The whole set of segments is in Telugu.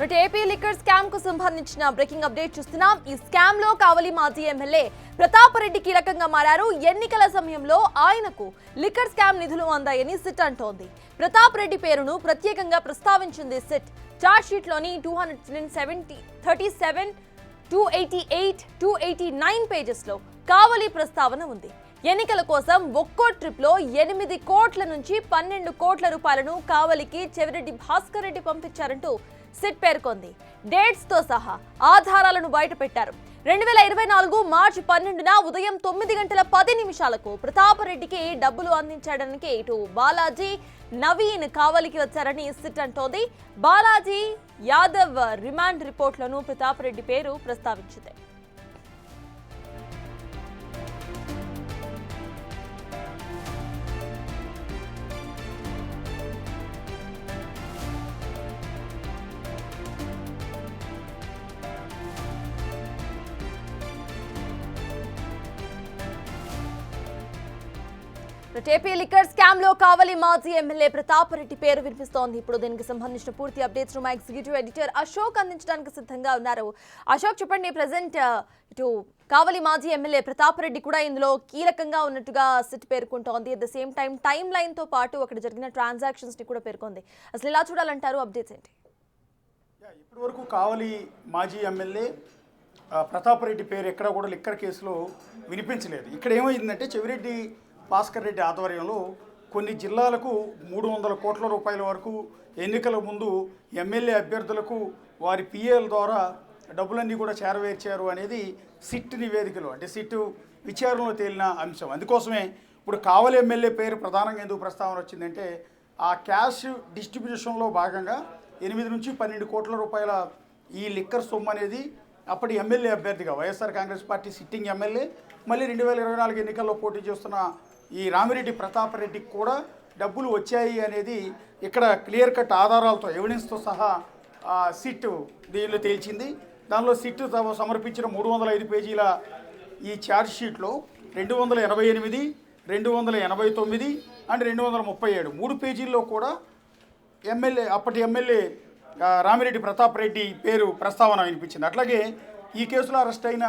ఏపీ లిక్కర్ స్కామ్ కు సంబంధించిన బ్రేకింగ్ అప్డేట్ చూస్తున్నాం. ఈ స్కామ్ లో కావలి మాజీ ఎమ్మెల్యే ప్రతాప్ రెడ్డి కీలకంగా మారారు. ఎన్నికల సమయంలో ఆయనకు లిక్కర్ స్కామ్ నిధులు అందాయని సిట్ అంటోంది. ప్రతాప్ రెడ్డి పేరును ప్రత్యేకంగా ప్రస్తావించింది సిట్. చార్జ్ షీట్ లోని 237, 288, 289 పేజెస్ లో కావలి ప్రస్తావన ఉంది. ఎన్నికల కోసం ఒక్కో ట్రిప్ లో 8 కోట్ల నుంచి 12 కోట్ల రూపాయలను కావలికి చెవిరెడ్డి భాస్కర్ రెడ్డి పంపించారంటూ సిట్ పేర్కొంది. డేట్స్ తో సహా ఆధారాలను బయటపెట్టారు. 2024 మార్చి 12న ఉదయం 9:10 ప్రతాప్ రెడ్డికి డబ్బులు అందించడానికి ఇటు బాలాజీ, నవీన్ కావలికి వచ్చారని సిట్ అంటోంది. బాలాజీ యాదవ్ రిమాండ్ రిపోర్ట్లను ప్రతాప్ రెడ్డి పేరు ప్రస్తావించింది. ఏపీ లిక్కర్ స్కామ్ లో కావలి మాజీ ఎమ్మెల్యే ప్రతాప్ రెడ్డి పేరు వినిపిస్తోంది. ఇప్పుడు దీనికి సంబంధించిన పూర్తి అప్డేట్స్ మా ఎగ్జిక్యూటివ్ ఎడిటర్ అశోక్ అందించడానికి సిద్ధంగా ఉన్నారు. అశోక్, చెప్పండి, ప్రెసెంట్ ఇటు కావలి మాజీ ఎమ్మెల్యే ప్రతాప్ రెడ్డి కూడా ఇందులో కీలకంగా ఉన్నట్టుగా సిట్ పేర్కొంటోంది. At the same time line తో పాటు అక్కడ జరిగిన ట్రాన్సాక్షన్స్ ని కూడా పేర్కొంది. అసలు ఎలా చూడాలంటారు? అప్డేట్స్ ఏంటి? ఇప్పటి వరకు కావలి మాజీ ఎమ్మెల్యే ప్రతాప్ రెడ్డి పేరు ఎక్కడ కూడా లిక్కర్ కేసులో వినిపించలేదు. ఇక్కడ ఏమైందంటే చెవిరెడ్డి భాస్కర్ రెడ్డి ఆధ్వర్యంలో కొన్ని జిల్లాలకు 300 కోట్ల రూపాయల వరకు ఎన్నికల ముందు ఎమ్మెల్యే అభ్యర్థులకు వారి పిఏల ద్వారా డబ్బులన్నీ కూడా చేరవేర్చారు అనేది సిట్ నివేదికలో, అంటే సిట్ విచారణలో తేలిన అంశం. అందుకోసమే ఇప్పుడు కావలి ఎమ్మెల్యే పేరు ప్రధానంగా ఎందుకు ప్రస్తావన వచ్చిందంటే ఆ క్యాష్ డిస్ట్రిబ్యూషన్లో భాగంగా 8 నుంచి 12 కోట్ల రూపాయల ఈ లిక్కర్ సొమ్ము అనేది అప్పటి ఎమ్మెల్యే అభ్యర్థిగా YSR Congress party sitting MLA, మళ్ళీ 2024 ఎన్నికల్లో పోటీ చేస్తున్న ఈ రామిరెడ్డి ప్రతాప్ రెడ్డికి కూడా డబ్బులు వచ్చాయి అనేది ఇక్కడ క్లియర్ కట్ ఆధారాలతో, ఎవిడెన్స్తో సహా సిట్ దీనిలో తేల్చింది. దానిలో సిట్ సమర్పించిన 305 పేజీల ఈ ఛార్జ్ షీట్లో 288, 289 అండ్ 237 3 పేజీల్లో కూడా అప్పటి ఎమ్మెల్యే రామిరెడ్డి ప్రతాప్ రెడ్డి పేరు ప్రస్తావన వినిపించింది. అట్లాగే ఈ కేసులో అరెస్ట్ అయిన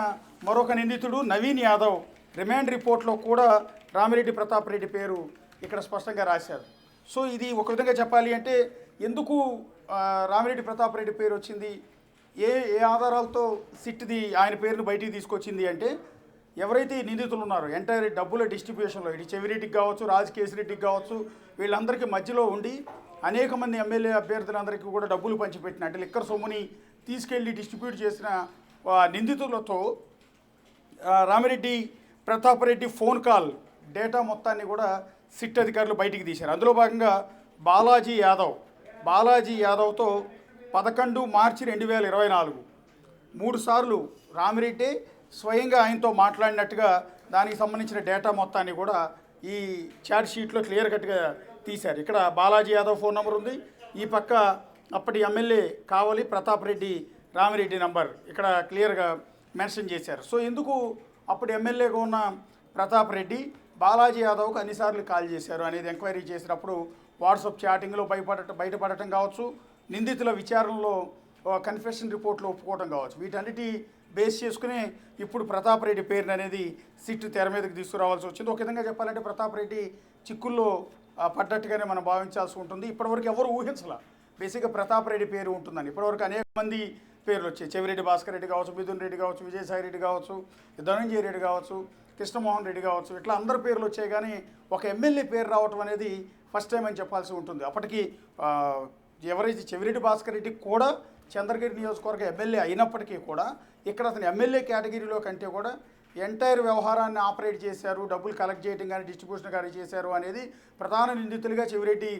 మరొక నిందితుడు నవీన్ యాదవ్ రిమాండ్ రిపోర్ట్లో కూడా రామిరెడ్డి ప్రతాప్ రెడ్డి పేరు ఇక్కడ స్పష్టంగా రాశారు. సో ఇది ఒక విధంగా చెప్పాలి అంటే ఎందుకు రామిరెడ్డి ప్రతాప్ రెడ్డి పేరు వచ్చింది, ఏ ఆధారాలతో సిట్ది ఆయన పేరును బయటికి తీసుకొచ్చింది అంటే ఎవరైతే నిందితులు ఉన్నారో ఎంటైర్ డబ్బుల డిస్ట్రిబ్యూషన్లో ఇటు చెవిరెడ్డికి కావచ్చు, రాజకేశిరెడ్డికి కావచ్చు, వీళ్ళందరికీ మధ్యలో ఉండి అనేక మంది ఎమ్మెల్యే అభ్యర్థులందరికీ కూడా డబ్బులు పంచిపెట్టిన, అంటే లిక్కర్ సొమ్ముని తీసుకెళ్లి డిస్ట్రిబ్యూట్ చేసిన నిందితులతో Ramireddy Pratap Reddy phone call data మొత్తాన్ని కూడా సిట్ అధికారులు బయటికి తీశారు. అందులో భాగంగా బాలాజీ యాదవ్తో 11 మార్చి 2024 3 సార్లు రామిరెడ్డి స్వయంగా ఆయనతో మాట్లాడినట్టుగా దానికి సంబంధించిన డేటా మొత్తాన్ని కూడా ఈ చార్జ్ షీట్లో క్లియర్ కట్గా తీశారు. ఇక్కడ బాలాజీ యాదవ్ ఫోన్ నెంబర్ ఉంది, ఈ పక్క అప్పటి ఎమ్మెల్యే కావలి ప్రతాప్ రెడ్డి రామిరెడ్డి నంబర్ ఇక్కడ క్లియర్గా మెన్షన్ చేశారు. సో ఎందుకు అప్పుడు ఎమ్మెల్యేగా ఉన్న ప్రతాప్ రెడ్డి బాలాజీ యాదవ్కు అన్నిసార్లు కాల్ చేశారు అనేది ఎంక్వైరీ చేసినప్పుడు వాట్సాప్ చాటింగ్లో బయటపడటం కావచ్చు, నిందితుల విచారణలో కన్ఫెషన్ రిపోర్ట్లో ఒప్పుకోవడం కావచ్చు, వీటన్నిటి బేస్ చేసుకుని ఇప్పుడు ప్రతాప్ రెడ్డి పేరుని అనేది సిట్ తెర మీదకి తీసుకురావాల్సి వచ్చింది. ఒక విధంగా చెప్పాలంటే ప్రతాప్ రెడ్డి చిక్కుల్లో పడ్డట్టుగానే మనం భావించాల్సి ఉంటుంది. ఇప్పటివరకు ఎవరు ఊహించలా బేసిక్గా ప్రతాప్ రెడ్డి పేరు ఉంటుందని. ఇప్పటివరకు అనేక మంది పేర్లు వచ్చాయి. చెవిరెడ్డి భాస్కర్ రెడ్డి కావచ్చు, మిథున్ రెడ్డి కావచ్చు, విజయసాయి రెడ్డి కావచ్చు, ధనంజయ రెడ్డి కావచ్చు, కృష్ణమోహన్ రెడ్డి కావచ్చు, ఇట్లా అందరి పేర్లు వచ్చాయి. కానీ ఒక ఎమ్మెల్యే పేరు రావటం అనేది ఫస్ట్ టైం అని చెప్పాల్సి ఉంటుంది. అప్పటికి ఎవరైతే చెవిరెడ్డి భాస్కర్ రెడ్డి కూడా చంద్రగిరి నియోజకవర్గ ఎమ్మెల్యే అయినప్పటికీ కూడా ఇక్కడ అతను ఎమ్మెల్యే కేటగిరీలో కంటే కూడా ఎంటైర్ వ్యవహారాన్ని ఆపరేట్ చేశారు, డబ్బులు కలెక్ట్ చేయడం కానీ డిస్ట్రిబ్యూషన్ కానీ చేశారు అనేది ప్రధాన నిందితులుగా చెవిరెడ్డి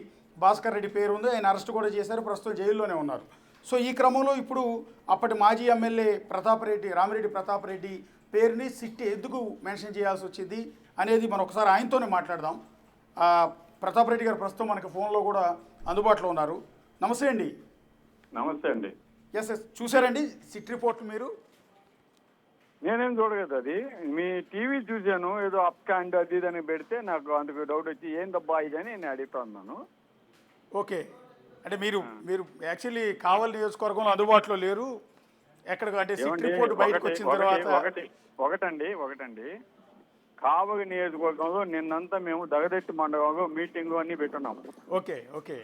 భాస్కర్ రెడ్డి పేరు ఉంది. ఆయన అరెస్ట్ కూడా చేశారు, ప్రస్తుతం జైల్లోనే ఉన్నారు. సో ఈ క్రమంలో ఇప్పుడు అప్పటి మాజీ ఎమ్మెల్యే రామిరెడ్డి ప్రతాప్ రెడ్డి పేరుని సిట్ ఎందుకు మెన్షన్ చేయాల్సి వచ్చింది అనేది మనం ఒకసారి ఆయనతోనే మాట్లాడదాం. ప్రతాప్ రెడ్డి గారు ప్రస్తుతం మనకి ఫోన్లో కూడా అందుబాటులో ఉన్నారు. నమస్తే అండి. నమస్తే అండి. ఎస్ చూసారండి సిట్ రిపోర్ట్ మీరు? నేనేం చూడలేదు, అది మీ టీవీ చూశాను, ఏదో అప్ క్యాండ్ అది అని పెడితే నాకు అందుకు డౌట్ వచ్చి ఏందబ్బా ఇది అని నేను అడుగుతున్నాను. ఓకే, అంటే మీరు యాక్చువల్లీ కావలి నియోజకవర్గంలో అందుబాటులో లేరు ఎక్కడ అంటే సిట్ ఏమండి, రిపోర్ట్ బయటకు వచ్చిన తర్వాత ఒకటండి కావలి నియోజకవర్గంలో నిన్నంతా మేము దగదెట్టి మండలంలో మీటింగ్ అన్ని పెట్టున్నాం. ఓకే ఓకే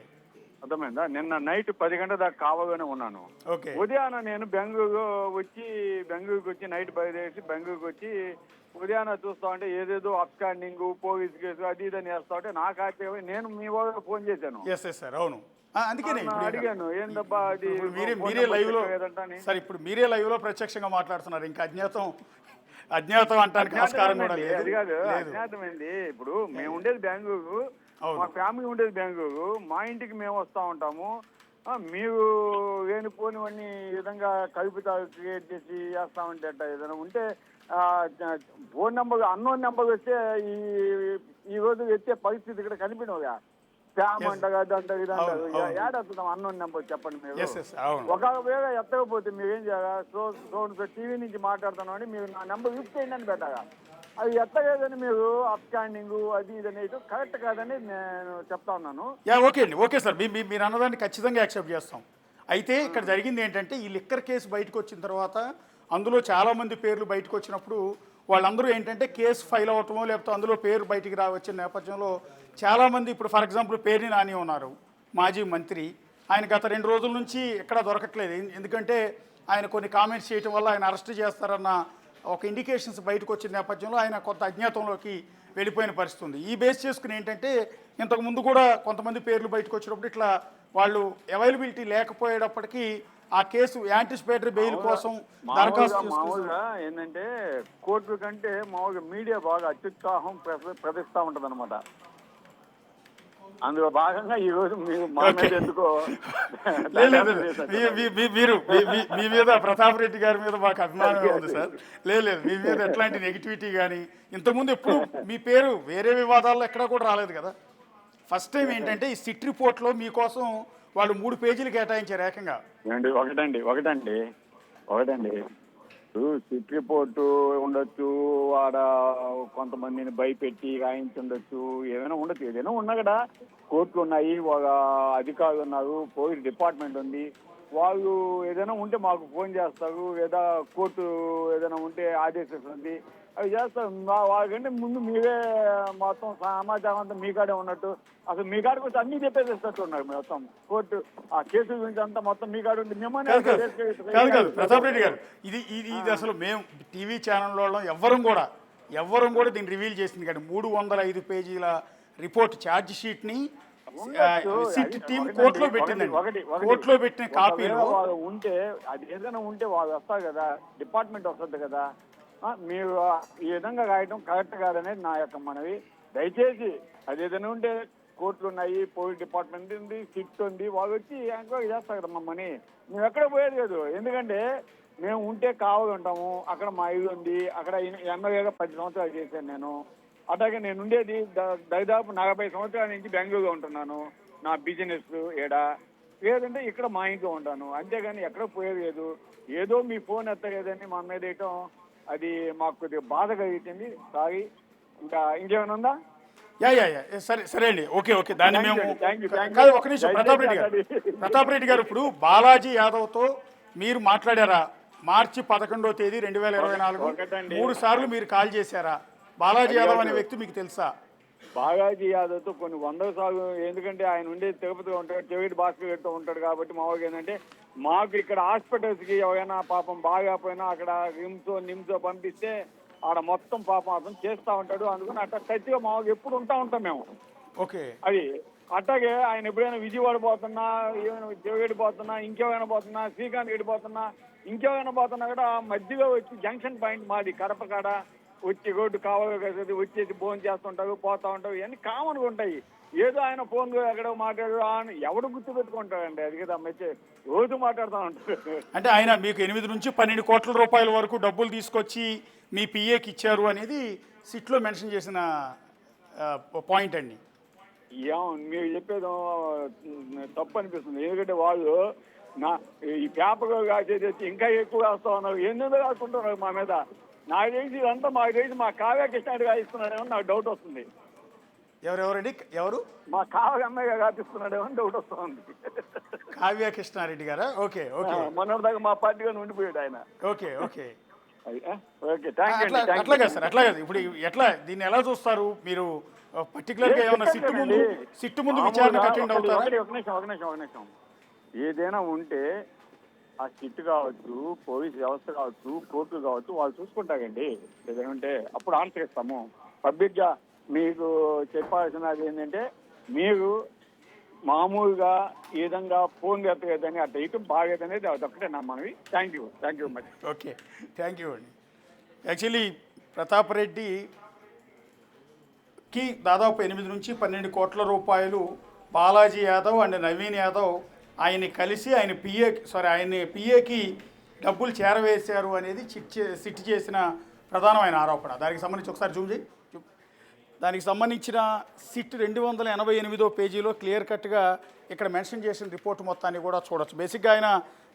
అర్థమైందా? నిన్న నైట్ 10 గంటల దాకా కావగానే ఉన్నాను. ఓకే ఉదయాన నేను బెంగళూరుకి వచ్చి నైట్ బయలుదేరి బెంగళూరుకి వచ్చి ఉదయాన చూస్తా ఉంటే ఏదేదో అప్స్టాండింగ్ పోలీస్ కేసు అది ఇదని వేస్తా ఉంటే నాకు ఆశ్చర్యం. నేను మీ వాళ్ళకి ఫోన్ చేశాను. ఎస్ సార్ అవును అందుకనే అడిగాను ఏందబ్బా అది మీరే లైవ్ లో సార్ ఇప్పుడు మీరే లైవ్ లో ప్రత్యక్షంగా మాట్లాడుతున్నారు. ఇంకా అజ్ఞాతం అంటానికి ఆస్కారం కూడా లేదు. అది కాదు అజ్ఞాతమైంది. ఇప్పుడు మేము ఉండేది బెంగళూరు, మా ఫ్యామిలీ ఉండేది బెంగళూరు, మా ఇంటికి మేము వస్తూ ఉంటాము. మీరు లేనిపోనివన్నీ విధంగా కల్పితాలు క్రియేట్ చేసి చేస్తామంటే ఏదైనా ఉంటే ఫోన్ నెంబర్ అన్నోన్ నెంబర్ వస్తే ఈ రోజు వచ్చే పరిస్థితి ఇక్కడ కనిపించవుగా. స్పామ్ అంటగా అంటారు ఇది అంటారు. ఏడవుతున్నాం అన్నోన్ నెంబర్ చెప్పండి మీరు. ఒకవేళ ఎత్తకపోతే మీరేం చేయాలి? టీవీ నుంచి మాట్లాడుతున్నామని మీరు నా నెంబర్ యూజ్ చేయండి అని పెట్టాగా. అది ఎత్తలేదని మీరు అప్స్టాండింగ్ అది ఇది అనేది కరెక్ట్ కాదని నేను చెప్తా ఉన్నాను. ఓకే అండి ఓకే సార్ మీరు అన్నదాన్ని ఖచ్చితంగా యాక్సెప్ట్ చేస్తాం. అయితే ఇక్కడ జరిగింది ఏంటంటే ఈ లిక్కర్ కేసు బయటకు వచ్చిన తర్వాత అందులో చాలామంది పేర్లు బయటకు వచ్చినప్పుడు వాళ్ళందరూ ఏంటంటే కేసు ఫైల్ అవ్వటమో లేకపోతే అందులో పేరు బయటికి వచ్చిన నేపథ్యంలో చాలామంది ఇప్పుడు ఫర్ ఎగ్జాంపుల్ పేరుని నాని ఉన్నారు, మాజీ మంత్రి. ఆయన గత 2 రోజుల నుంచి ఎక్కడా దొరకట్లేదు. ఎందుకంటే ఆయన కొన్ని కామెంట్స్ చేయటం వల్ల ఆయన అరెస్ట్ చేస్తారన్న ఒక ఇండికేషన్స్ బయటకు వచ్చిన నేపథ్యంలో ఆయన కొంత అజ్ఞాతంలోకి వెళ్ళిపోయిన పరిస్థితి ఉంది. ఈ బేస్ చేసుకుని ఏంటంటే ఇంతకుముందు కూడా కొంతమంది పేర్లు బయటకు వచ్చినప్పుడు ఇట్లా వాళ్ళు అవైలబిలిటీ లేకపోయేటప్పటికీ ఆ కేసు యాంటిసిపేటరీ బెయిల్ కోసం దరఖాస్తు మామూలుగా ఏంటంటే కోర్టు కంటే మామూలుగా మీడియా బాగా అత్యుత్సాహం ప్రదర్శిస్తూ ఉంటది అనమాట. అందులో భాగంగా ఈ రోజు మీరు ఎందుకో మీరు మీ మీద ప్రతాప్ రెడ్డి గారి మీద మాకు అభిమానం ఉంది సార్. లేదు మీ మీద ఎట్లాంటి నెగిటివిటీ కానీ ఇంతకుముందు ఎప్పుడు మీ పేరు వేరే వివాదాల్లో ఎక్కడా కూడా రాలేదు కదా. ఫస్ట్ టైం ఏంటంటే ఈ సిట్ రిపోర్ట్లో మీకోసం వాళ్ళు 3 పేజీలు కేటాయించారు ఏకంగా. ఒకటండి సిట్ రిపోర్టు ఉండొచ్చు, ఆడ కొంతమందిని భయపెట్టి రాయించుండొచ్చు, ఏదైనా ఉండొచ్చు. ఏదైనా ఉన్నా కదా కోర్టులు ఉన్నాయి, ఒక అధికారులు ఉన్నారు, పోలీస్ డిపార్ట్మెంట్ ఉంది. వాళ్ళు ఏదైనా ఉంటే మాకు ఫోన్ చేస్తారు, లేదా కోర్టు ఏదైనా ఉంటే ఆదేశిస్తుంది, అవి చేస్తారు. వాళ్ళకంటే ముందు మీరే మొత్తం సమాచారం అంతా మీ కాడే ఉన్నట్టు, అసలు మీ కాడికి వచ్చి అన్ని చెప్పేసేటట్టు ఉన్నారు. మొత్తం కోర్టు ఆ కేసు గురించి అంతా మొత్తం మీ కాడ ఉండి మిమ్మల్ని కాదు ప్రతాప్ రెడ్డి గారు, ఇది అసలు మేము టీవీ ఛానల్లో ఎవ్వరం కూడా దీన్ని రివీల్ చేసింది కానీ 305 పేజీల రిపోర్ట్ ఛార్జ్ షీట్ ని సిట్ టీమ్ కోర్టులో పెట్టిందండి. కోర్టులో పెట్టిన కాపీలు ఉంటే అది ఏదైనా ఉంటే వాళ్ళు వస్తారు కదా, డిపార్ట్మెంట్ వస్తుంది కదా. మీరు ఈ విధంగా రాయడం కరెక్ట్ కాదనేది నా యొక్క మనవి. దయచేసి అది ఏదైనా ఉంటే కోర్టులు ఉన్నాయి, పోలీస్ డిపార్ట్మెంట్ ఉంది, సిట్ ఉంది, వాళ్ళు వచ్చి ఎంక్వైరీ చేస్తారు కదా మమ్మల్ని. మేము ఎక్కడ పోయేది లేదు. ఎందుకంటే మేము ఉంటే కావాలి ఉంటాము. అక్కడ మా ఇల్లు ఉంది, అక్కడ ఎమ్మెల్యేగా 10 సంవత్సరాలు చేశాను నేను. అట్లాగే నేను ఉండేది దాదాపు 40 సంవత్సరాల నుంచి బెంగళూరులో ఉంటున్నాను. నా బిజినెస్ లేదంటే ఇక్కడ మా ఇంట్లో ఉంటాను. అంతేగాని ఎక్కడ పోయేది లేదు. ఏదో మీ ఫోన్ ఎత్తలేదని మా మీద వేయటం అది మాకు కొద్దిగా బాధ కలిగించింది. సారీ. ఇంకేమైనా ఉందా? సరే అండి ఓకే దాన్ని మేము కాదు ఒక నిమిషం. ప్రతాప్ రెడ్డి గారు ఇప్పుడు బాలాజీ యాదవ్తో మీరు మాట్లాడారా? మార్చి 11వ తేదీ 2024 3 సార్లు మీరు కాల్ చేశారా? బాలాజీ యాదవ్ అనే వ్యక్తి మీకు తెలుసా? బాలాజీ యాదవ్తో కొన్ని 100 సార్లు. ఎందుకంటే ఆయన ఉండేది తిరుపతిలో ఉంటాడు, చెవిటి భాస్కర్ ఉంటాడు కాబట్టి మామూలుగా ఏంటంటే మాకు ఇక్కడ హాస్పిటల్స్కి ఎవరైనా పాపం బాగాపోయినా అక్కడ నిమ్సో పంపిస్తే ఆడ మొత్తం పాపం అతను చేస్తూ ఉంటాడు. అందుకని అట్లా టచ్గా మామూలుగా ఎప్పుడు ఉంటాం మేము. ఓకే అది అట్లాగే ఆయన ఎప్పుడైనా విజయవాడ పోతున్నా, ఏమైనా చెవిగడి పోతున్నా, ఇంకేమైనా పోతున్నా, శ్రీకాంత్ గడి పోతున్నా, ఇంకేమైనా పోతున్నా కూడా మధ్యలో వచ్చి జంక్షన్ పాయింట్ మాది కడప కాడ వచ్చి రోడ్డు కావాలి వచ్చేసి భోజనం చేస్తుంటారు, పోతా ఉంటారు. ఇవన్నీ కామన్గా ఉంటాయి. ఏదో ఆయన ఫోన్లో ఎక్కడో మాట్లాడు ఎవడు గుర్తు పెట్టుకుంటాడండి. అది కదా మెచ్చే రోజు మాట్లాడుతూ ఉంటాడు. అంటే ఆయన మీకు 8 నుంచి 12 కోట్ల రూపాయల వరకు డబ్బులు తీసుకొచ్చి మీ పిఏకి ఇచ్చారు అనేది సిట్లో మెన్షన్ చేసిన పాయింట్ అండి. మీరు చెప్పేది తప్పు అనిపిస్తుంది. ఎందుకంటే వాళ్ళు ఈ పేపర్ కాసేది వచ్చి ఇంకా ఎక్కువ రాస్తా ఉన్నారు. ఎందుకు రాసుకుంటున్నారు మా మీద? నాకు తెలిసి ఇదంతా మాకు తెలిసి మా కావ్య కృష్ణారెడ్డి ఇస్తున్నారేమో నాకు డౌట్ వస్తుంది. ఎవరెవరండి ఎవరు? మా కావలి అమ్మాయిగా కాపిస్తున్నాడు అని డౌట్ వస్తుంది. కావ్య కృష్ణారెడ్డి గారా? ఓకే ఓకే మొన్నటిదాకా మా పార్టీగా ఉండిపోయాడు ఆయన. Okay okay okay, thank you అట్లా అండి. అట్లా కాదు సార్, అట్లా కాదు. ఇప్పుడు ఎట్లా దీన్ని ఎలా చూస్తారు మీరు? పర్టికులర్గా ఏమైనా సిట్టు ముందు విచారణ అటెండ్ అవుతారా? ఒక నిమిషం. ఏదైనా ఉంటే ఆ సిట్ కావచ్చు, పోలీస్ వ్యవస్థ కావచ్చు, కోర్టు కావచ్చు, వాళ్ళు చూసుకుంటారండి. ఏదైనా ఉంటే అప్పుడు ఆన్సర్ ఇస్తాము. పబ్లిక్ గా మీకు చెప్పాల్సినది ఏంటంటే, మీరు మామూలుగా ఈ విధంగా ఫోన్ ఎత్తలేదని అట్లా ఇటు బాగేదనేది అదొక్కటే నా మనవి. Thank you much. Okay, thank you అండి. యాక్చువల్లీ ప్రతాప్ రెడ్డికి దాదాపు 8 నుంచి 12 కోట్ల రూపాయలు బాలాజీ యాదవ్ అండ్ నవీన్ యాదవ్ ఆయన్ని కలిసి ఆయన పిఏకి డబ్బులు చేరవేశారు అనేది సిట్ చేసిన ప్రధానమైన ఆరోపణ. దానికి సంబంధించి ఒకసారి జూమ్ చేయి. దానికి సంబంధించిన సిట్ 288వ పేజీలో క్లియర్ కట్గా ఇక్కడ మెన్షన్ చేసిన రిపోర్ట్ మొత్తాన్ని కూడా చూడొచ్చు. బేసిక్గా ఆయన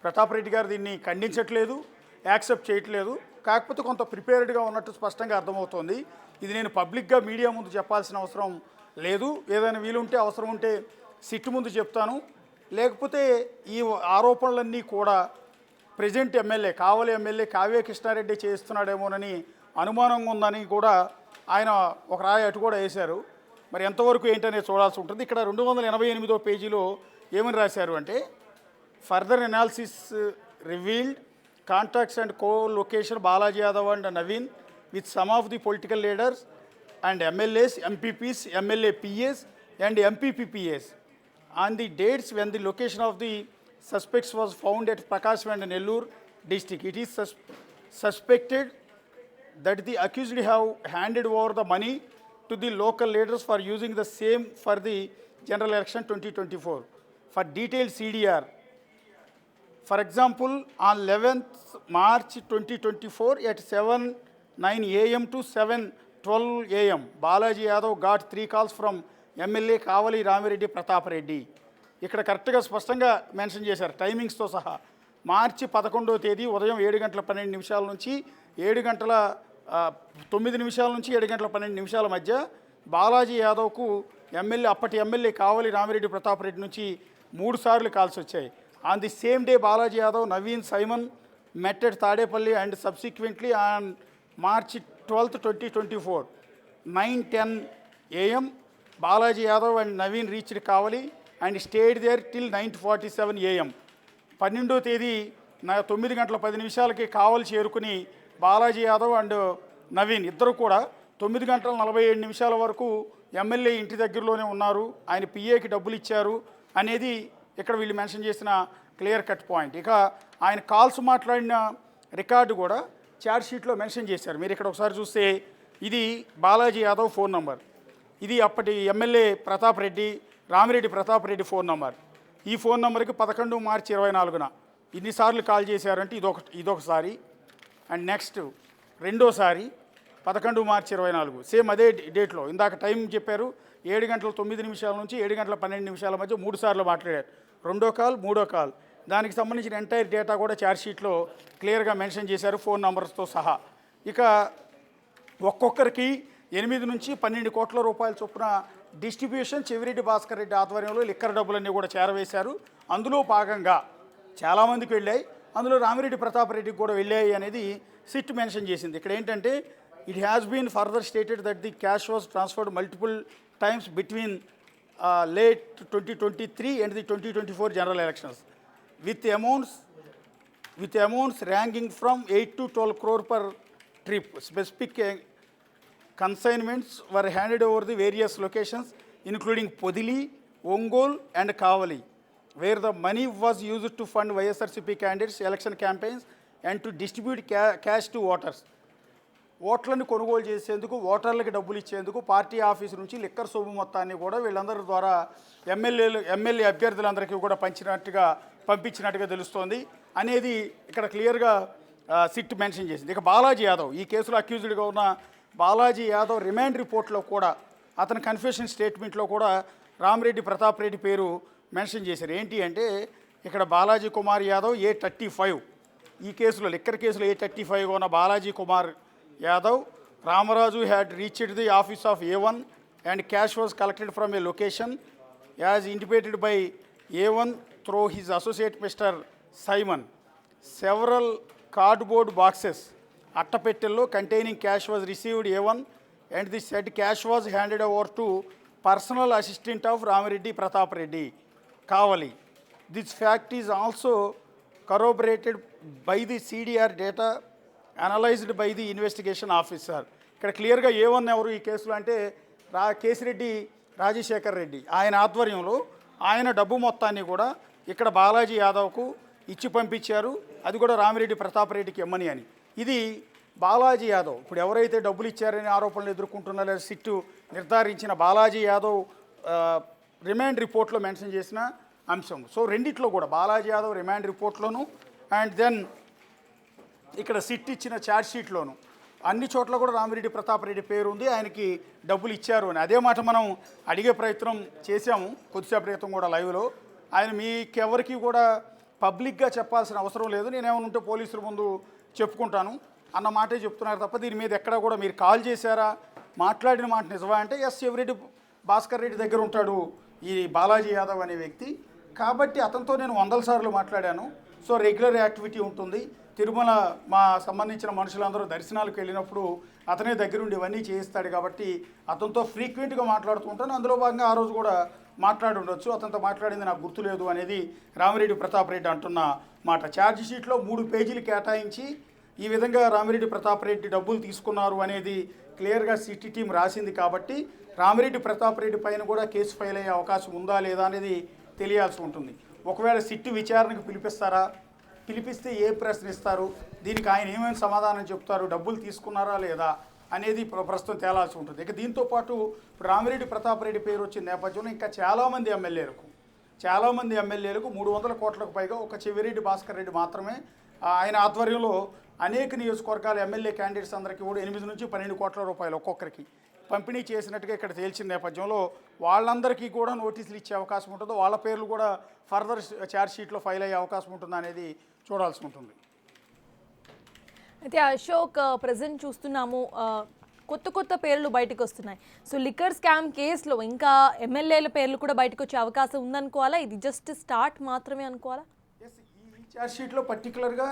ప్రతాప్ రెడ్డి గారు దీన్ని ఖండించట్లేదు, యాక్సెప్ట్ చేయట్లేదు. కాకపోతే కొంత ప్రిపేర్డ్గా ఉన్నట్టు స్పష్టంగా అర్థమవుతోంది. ఇది నేను పబ్లిక్గా మీడియా ముందు చెప్పాల్సిన అవసరం లేదు, ఏదైనా వీలుంటే అవసరం ఉంటే సిట్ ముందు చెప్తాను, లేకపోతే ఈ ఆరోపణలన్నీ కూడా ప్రెజెంట్ ఎమ్మెల్యే కావలి ఎమ్మెల్యే కావ్య కృష్ణారెడ్డి చేస్తున్నాడేమోనని అనుమానంగా ఉందని కూడా ఆయన ఒక రాయి అటు కూడా వేశారు. మరి ఎంతవరకు ఏంటనేది చూడాల్సి ఉంటుంది. ఇక్కడ 288వ పేజీలో ఏమని రాశారు అంటే, further analysis revealed contacts and co-location Balaji Yadav and Naveen with some of the political leaders and MLAs, MPPs, MLA PAs and MPPPAs on the dates when the location of the suspects was found at Prakash and Nellore district. It is suspected that the accused have handed over the money to the local leaders for using the same for the general election 2024 for detailed CDR. For example, on 11th March 2024 at 7:09 AM to 7:12 AM, Balaji Yadav got 3 calls from MLA Kavali Ramireddy Pratap Reddy. ఇక్కడ కరెక్ట్గా స్పష్టంగా మెన్షన్ చేశారు టైమింగ్స్తో సహా. మార్చి 11వ తేదీ ఉదయం 7:12 నుంచి 7:09 నుంచి 7:12 మధ్య బాలాజీ యాదవ్కు అప్పటి ఎమ్మెల్యే కావలి రామిరెడ్డి ప్రతాప్ రెడ్డి నుంచి 3 సార్లు కాల్స్ వచ్చాయి. On the same day Balaji Yadav, Naveen, Simon met at Tadepalli and subsequently on March 12th, 2024, 9:10 AM, Balaji Yadav and Naveen reached Kavali and stayed there till 9:47 AM. 12వ తేదీ 9:10 కావలి చేరుకుని బాలాజీ యాదవ్ అండ్ నవీన్ ఇద్దరు కూడా 9:47 వరకు ఎమ్మెల్యే ఇంటి దగ్గరలోనే ఉన్నారు, ఆయన పిఏకి డబ్బులు ఇచ్చారు అనేది ఇక్కడ వీళ్ళు మెన్షన్ చేసిన క్లియర్ కట్ పాయింట్. ఇక ఆయన కాల్స్ మాట్లాడిన రికార్డు కూడా చార్జ్ షీట్లో మెన్షన్ చేశారు. మీరు ఇక్కడ ఒకసారి చూస్తే ఇది బాలాజీ యాదవ్ ఫోన్ నంబర్, ఇది అప్పటి MLA Pratap Reddy Ramireddy Pratap Reddy phone number. ఈ ఫోన్ నంబర్కి 11 మార్చి 24న ఇన్నిసార్లు కాల్ చేశారంటే ఇదొకసారి, అండ్ నెక్స్ట్ రెండోసారి 11 మార్చి 24 సేమ్ అదే డేట్లో ఇందాక టైం చెప్పారు 7:09 నుంచి 7:12 మధ్య 3 సార్లు మాట్లాడారు. రెండో కాల్, మూడో కాల్, దానికి సంబంధించిన ఎంటైర్ డేటా కూడా ఛార్జ్ షీట్లో క్లియర్గా మెన్షన్ చేశారు ఫోన్ నంబర్స్తో సహా. ఇక ఒక్కొక్కరికి 8 నుంచి 12 కోట్ల రూపాయల చొప్పున డిస్ట్రిబ్యూషన్ చెవిరెడ్డి భాస్కర్ రెడ్డి ఆధ్వర్యంలో లిక్కర్ డబ్బులన్నీ కూడా చేరవేశారు. అందులో భాగంగా చాలామందికి వెళ్ళాయి, అందులో రామిరెడ్డి ప్రతాప్ రెడ్డికి కూడా వెళ్ళాయి అనేది సిట్ మెన్షన్ చేసింది. ఇక్కడ ఏంటంటే it has been further stated that the cash was transferred multiple times between late 2023 and the 2024 general elections with amounts ranging from 8 to 12 crore per trip. Specific consignments were handed over the various locations including Podili, Ongole and Kavali, where the money was used to fund YSRCP candidates election campaigns and to distribute cash to voters. ఓట్లను కొనుగోలు చేసేందుకు, ఓటర్లకు డబ్బులు ఇచ్చేందుకు పార్టీ ఆఫీసు నుంచి లిక్కర్ సొమ్ము మొత్తాన్ని కూడా వీళ్ళందరి ద్వారా ఎమ్మెల్యే అభ్యర్థులందరికీ కూడా పంపించినట్టుగా తెలుస్తోంది అనేది ఇక్కడ క్లియర్గా సిట్ మెన్షన్ చేసింది. ఇక బాలాజీ యాదవ్, ఈ కేసులో అక్యూజ్డ్గా ఉన్న బాలాజీ యాదవ్ రిమాండ్ రిపోర్ట్లో కూడా అతని కన్ఫెషన్ స్టేట్మెంట్లో కూడా రామిరెడ్డి ప్రతాప్ రెడ్డి పేరు మెన్షన్ చేశారు. ఏంటి అంటే ఇక్కడ బాలాజీ కుమార్ యాదవ్ A35, ఈ కేసులో లిక్కర్ కేసులో A35గా ఉన్న Balaji Kumar Yadav, Ramaraju had reached the office of A1 and cash was collected from a location as intimated by A1 through his associate Mr. Simon. Several cardboard boxes అట్టపెట్టెల్లో containing cash was received A1 and the said cash was handed over to personal assistant of Ramireddy Pratap Reddy, Kavali. This fact is also corroborated by the CDR data analysed by the investigation officer. ఇక్కడ క్లియర్గా A1 ఎవరు ఈ కేసులో అంటే కేసిరెడ్డి రాజశేఖర్ రెడ్డి, ఆయన ఆధ్వర్యంలో ఆయన డబ్బు మొత్తాన్ని కూడా ఇక్కడ బాలాజీ యాదవ్కు ఇచ్చి పంపించారు, అది కూడా రామిరెడ్డి ప్రతాప్ రెడ్డికి ఇమ్మని అని. ఇది బాలాజీ యాదవ్ ఇప్పుడు ఎవరైతే డబ్బులు ఇచ్చారని ఆరోపణలు ఎదుర్కొంటున్నారో సిట్టు నిర్ధారించిన బాలాజీ యాదవ్ రిమాండ్ రిపోర్ట్లో మెన్షన్ చేసిన అంశం. సో రెండిట్లో కూడా బాలాజీ యాదవ్ రిమాండ్ రిపోర్ట్లోను అండ్ దెన్ ఇక్కడ సిట్ ఇచ్చిన ఛార్జ్ షీట్లోను అన్ని చోట్ల కూడా రామిరెడ్డి ప్రతాప్ రెడ్డి పేరు ఉంది, ఆయనకి డబ్బులు ఇచ్చారు అని. అదే మాట మనం అడిగే ప్రయత్నం చేశాము కొద్దిసేపు క్రితం కూడా లైవ్లో. ఆయన మీకెవరికి కూడా పబ్లిక్గా చెప్పాల్సిన అవసరం లేదు, నేనేమైనా ఉంటే పోలీసుల ముందు చెప్పుకుంటాను అన్న మాటే చెప్తున్నారు తప్ప దీని మీద ఎక్కడ కూడా మీరు కాల్ చేశారా, మాట్లాడిన మాట నిజమా అంటే ఎస్ చెవిరెడ్డి భాస్కర్ రెడ్డి దగ్గర ఉంటాడు ఈ బాలాజీ యాదవ్ అనే వ్యక్తి, కాబట్టి అతనితో నేను 100 సార్లు మాట్లాడాను. సో రెగ్యులర్ యాక్టివిటీ ఉంటుంది. తిరుమల మా సంబంధించిన మనుషులందరూ దర్శనాలకు వెళ్ళినప్పుడు అతనే దగ్గరుండి ఇవన్నీ చేయిస్తాడు కాబట్టి అతనితో ఫ్రీక్వెంట్గా మాట్లాడుతూ ఉంటాను. అందులో భాగంగా ఆ రోజు కూడా మాట్లాడి ఉండొచ్చు, అతనితో మాట్లాడింది నాకు గుర్తులేదు అనేది రామిరెడ్డి ప్రతాప్ రెడ్డి అంటున్న మాట. ఛార్జ్ షీట్లో 3 పేజీలు కేటాయించి ఈ విధంగా రామిరెడ్డి ప్రతాప్ రెడ్డి డబ్బులు తీసుకున్నారు అనేది క్లియర్గా సిటీ టీం రాసింది కాబట్టి రామిరెడ్డి ప్రతాప్ రెడ్డి పైన కూడా కేసు ఫైల్ అయ్యే అవకాశం ఉందా లేదా అనేది తెలియాల్సి ఉంటుంది. ఒకవేళ సిట్టు విచారణకు పిలిపిస్తారా, పిలిపిస్తే ఏ ప్రశ్న ఇస్తారు, దీనికి ఆయన ఏమేమి సమాధానం చెప్తారు, డబ్బులు తీసుకున్నారా లేదా అనేది ప్రస్తుతం తేలాల్సి ఉంటుంది. ఇక దీంతోపాటు రామిరెడ్డి ప్రతాప్ రెడ్డి పేరు వచ్చిన నేపథ్యంలో ఇంకా చాలామంది ఎమ్మెల్యేలకు 300 కోట్లకు పైగా ఒక చెవిరెడ్డి భాస్కర్ రెడ్డి మాత్రమే ఆయన ఆధ్వర్యంలో అనేక నియోజకవర్గాల ఎమ్మెల్యే క్యాండిడేట్స్ అందరికీ కూడా 8 నుంచి 12 కోట్ల రూపాయలు ఒక్కొక్కరికి పంపిణీ చేసినట్టుగా ఇక్కడ తేల్చిన నేపథ్యంలో వాళ్ళందరికీ కూడా నోటీసులు ఇచ్చే అవకాశం ఉంటుందో, వాళ్ళ పేర్లు కూడా ఫర్దర్ ఛార్జ్ షీట్లో ఫైల్ అయ్యే అవకాశం ఉంటుందా అనేది చూడాల్సి ఉంటుంది. అయితే అశోక్, ప్రజెంట్ చూస్తున్నాము కొత్త పేర్లు బయటకు వస్తున్నాయి. సో లిక్కర్ స్కామ్ కేసులో ఇంకా ఎమ్మెల్యేల పేర్లు కూడా బయటకు వచ్చే అవకాశం ఉందనుకోవాలా, ఇది జస్ట్ స్టార్ట్ మాత్రమే అనుకోవాలా? ఈ ఛార్జ్ షీట్లో పర్టికులర్గా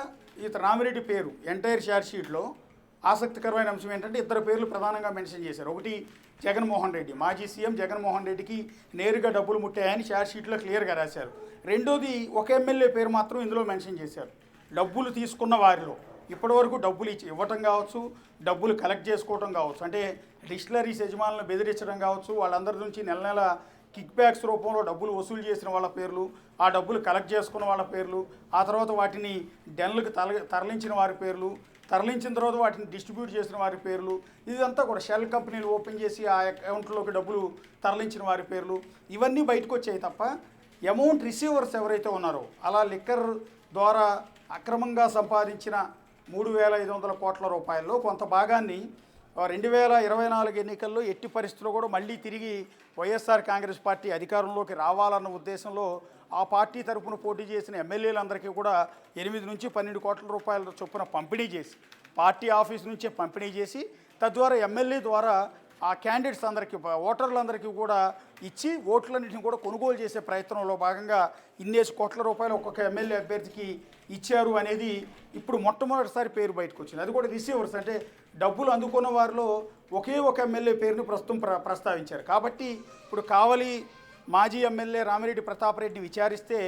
రామిరెడ్డి పేరు ఎంటైర్ ఛార్జ్ షీట్లో ఆసక్తికరమైన అంశం ఏంటంటే 2 పేర్లు ప్రధానంగా మెన్షన్ చేశారు. ఒకటి జగన్మోహన్ రెడ్డి, మాజీ సీఎం జగన్మోహన్ రెడ్డికి నేరుగా డబ్బులు ముట్టాయని ఛార్జ్ షీట్లో క్లియర్గా రాశారు. రెండోది ఒక ఎమ్మెల్యే పేరు మాత్రం ఇందులో మెన్షన్ చేశారు. డబ్బులు తీసుకున్న వారిలో ఇప్పటివరకు డబ్బులు ఇవ్వటం కావచ్చు, డబ్బులు కలెక్ట్ చేసుకోవటం కావచ్చు, అంటే డిస్టిలరీస్ యజమానులను బెదిరించడం కావచ్చు, వాళ్ళందరి నుంచి నెల కిక్ బ్యాక్స్ రూపంలో డబ్బులు వసూలు చేసిన వాళ్ళ పేర్లు, ఆ డబ్బులు కలెక్ట్ చేసుకున్న వాళ్ళ పేర్లు, ఆ తర్వాత వాటిని డెన్లకు తరలించిన వారి పేర్లు, తరలించిన తర్వాత వాటిని డిస్ట్రిబ్యూట్ చేసిన వారి పేర్లు, ఇదంతా కూడా షెల్ కంపెనీలు ఓపెన్ చేసి ఆ అకౌంట్లోకి డబ్బులు తరలించిన వారి పేర్లు, ఇవన్నీ బయటకు వచ్చాయి తప్ప అమౌంట్ రిసీవర్స్ ఎవరైతే ఉన్నారో అలా లిక్కర్ ద్వారా అక్రమంగా సంపాదించిన 3,500 కోట్ల రూపాయల్లో కొంత భాగాన్ని 2024 ఎన్నికల్లో ఎట్టి పరిస్థితుల్లో కూడా మళ్ళీ తిరిగి వైఎస్ఆర్ కాంగ్రెస్ పార్టీ అధికారంలోకి రావాలన్న ఉద్దేశంలో ఆ పార్టీ తరఫున పోటీ చేసిన ఎమ్మెల్యేలందరికీ కూడా 8 నుంచి 12 కోట్ల రూపాయల చొప్పున పంపిణీ చేసి పార్టీ ఆఫీస్ నుంచే పంపిణీ చేసి తద్వారా ఎమ్మెల్యే ద్వారా ఆ క్యాండిడేట్స్ అందరికీ ఓటర్లందరికీ కూడా ఇచ్చి ఓట్లన్నింటినీ కూడా కొనుగోలు చేసే ప్రయత్నంలో భాగంగా 1,000 కోట్ల రూపాయలు ఒక్కొక్క ఎమ్మెల్యే అభ్యర్థికి ఇచ్చారు అనేది ఇప్పుడు మొట్టమొదటిసారి పేరు బయటకు వచ్చింది. అది కూడా రిసీవర్స్, అంటే డబ్బులు అందుకున్న వారిలో ఒకే ఒక ఎమ్మెల్యే పేరుని ప్రస్తుతం ప్రస్తావించారు. కాబట్టి ఇప్పుడు కావలి మాజీ ఎమ్మెల్యే రామిరెడ్డి ప్రతాప్ రెడ్డి విచారిస్తే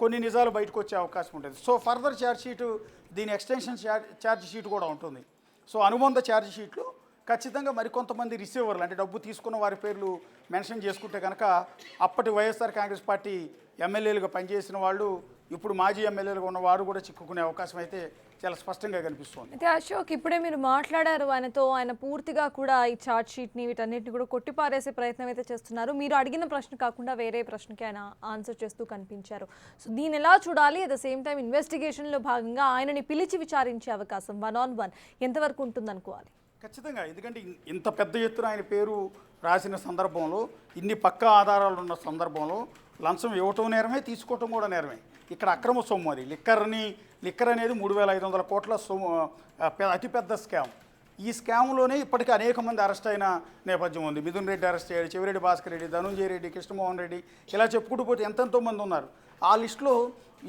కొన్ని నిజాలు బయటకు వచ్చే అవకాశం ఉంటుంది. సో ఫర్దర్ ఛార్జ్ షీటు, దీని ఎక్స్టెన్షన్ ఛార్జ్ షీట్ కూడా ఉంటుంది. సో అనుబంధ ఛార్జ్ షీట్లు ఖచ్చితంగా మరికొంతమంది రిసీవర్లు, అంటే డబ్బు తీసుకున్న వారి పేర్లు మెన్షన్ చేసుకుంటే కనుక అప్పటి వైఎస్ఆర్ కాంగ్రెస్ పార్టీ ఎమ్మెల్యేలుగా పనిచేసిన వాళ్ళు ఇప్పుడు మాజీ ఎమ్మెల్యేలుగా ఉన్న వారు కూడా చిక్కుకునే అవకాశం అయితే చాలా స్పష్టంగా కనిపిస్తుంది. అయితే అశోక్, ఇప్పుడే మీరు మాట్లాడారు ఆయనతో, ఆయన పూర్తిగా కూడా ఈ ఛార్జ్ షీట్ని వీటన్నిటిని కూడా కొట్టిపారేసే ప్రయత్నం అయితే చేస్తున్నారు. మీరు అడిగిన ప్రశ్న కాకుండా వేరే ప్రశ్నకి ఆయన ఆన్సర్ చేస్తూ కనిపించారు. సో దీన్ని ఎలా చూడాలి? అట్ ద సేమ్ టైం ఇన్వెస్టిగేషన్లో భాగంగా ఆయనని పిలిచి విచారించే అవకాశం 1-on-1 ఎంతవరకు ఉంటుందనుకోవాలి? ఖచ్చితంగా, ఎందుకంటే ఇంత పెద్ద ఎత్తున ఆయన పేరు రాసిన సందర్భంలో, ఇన్ని పక్కా ఆధారాలు ఉన్న సందర్భంలో లంచం ఇవ్వటం నేరమే, తీసుకోవటం కూడా నేరమే. ఇక్కడ అక్రమ సొమ్ము అది. లిక్కర్ అనేది 3,500 కోట్ల సొమ్ము, అతిపెద్ద స్కామ్. ఈ స్కామ్లోనే ఇప్పటికీ అనేక మంది అరెస్ట్ అయిన నేపథ్యం ఉంది. మిథున్ రెడ్డి అరెస్ట్ అయ్యాడు, చెవిరెడ్డి భాస్కర్ రెడ్డి, ధనుంజయ రెడ్డి, కృష్ణమోహన్ రెడ్డి, ఇలా చెప్పుకుంటూ పోతే ఎంతెంతో మంది ఉన్నారు. ఆ లిస్టులో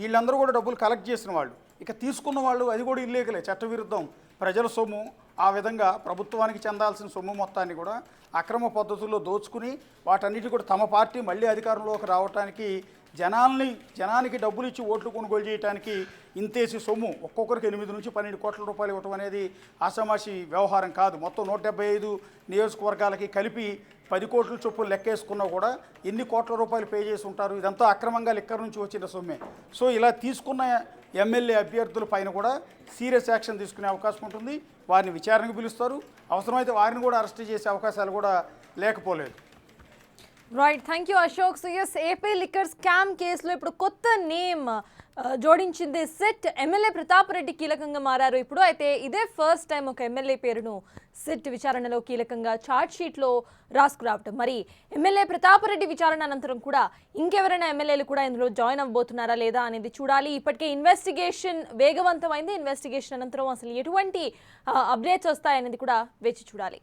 వీళ్ళందరూ కూడా డబ్బులు కలెక్ట్ చేసిన వాళ్ళు. ఇక తీసుకున్న వాళ్ళు అది కూడా ఇల్లీగలే, చట్టవిరుద్ధం, ప్రజల సొమ్ము. ఆ విధంగా ప్రభుత్వానికి చెందాల్సిన సొమ్ము మొత్తాన్ని కూడా అక్రమ పద్ధతుల్లో దోచుకుని వాటన్నిటి కూడా తమ పార్టీ మళ్ళీ అధికారంలోకి రావడానికి జనానికి డబ్బులు ఇచ్చి ఓట్లు కొనుగోలు చేయడానికి ఇంతేసి సొమ్ము ఒక్కొక్కరికి 8 నుంచి 12 కోట్ల రూపాయలు ఇవ్వటం అనేది ఆషామాషి వ్యవహారం కాదు. మొత్తం 175 నియోజకవర్గాలకి కలిపి 10 కోట్ల చొప్పులు లెక్కేసుకున్నా కూడా ఎన్ని కోట్ల రూపాయలు పే చేసి ఉంటారు? ఇదంతా అక్రమంగా లిక్కర్ నుంచి వచ్చిన సొమ్మే. సో ఇలా తీసుకున్న ఎమ్మెల్యే అభ్యర్థుల పైన కూడా సీరియస్ యాక్షన్ తీసుకునే అవకాశం ఉంటుంది. వారిని విచారణకు పిలుస్తారు. అవసరమైతే వారిని కూడా అరెస్ట్ చేసే అవకాశాలు కూడా లేకపోలేదు. Right, thank you Ashok. So yes, AP liquor scam కేసులో ఇప్పుడు కొత్త నేమ్ జోడించింది సిట్. ఎమ్మెల్యే ప్రతాప్ రెడ్డి కీలకంగా మారారు ఇప్పుడు. అయితే ఇదే ఫస్ట్ టైం ఒక ఎమ్మెల్యే పేరును సిట్ విచారణలో కీలకంగా ఛార్జ్ షీట్లో రాసుకురావటం. మరి ఎమ్మెల్యే ప్రతాప్ రెడ్డి విచారణ అనంతరం కూడా ఇంకెవరైనా ఎమ్మెల్యేలు కూడా ఇందులో జాయిన్ అవ్వబోతున్నారా లేదా అనేది చూడాలి. ఇప్పటికే ఇన్వెస్టిగేషన్ వేగవంతమైంది. ఇన్వెస్టిగేషన్ అనంతరం అసలు ఎటువంటి అప్డేట్స్ వస్తాయనేది కూడా వేచి చూడాలి.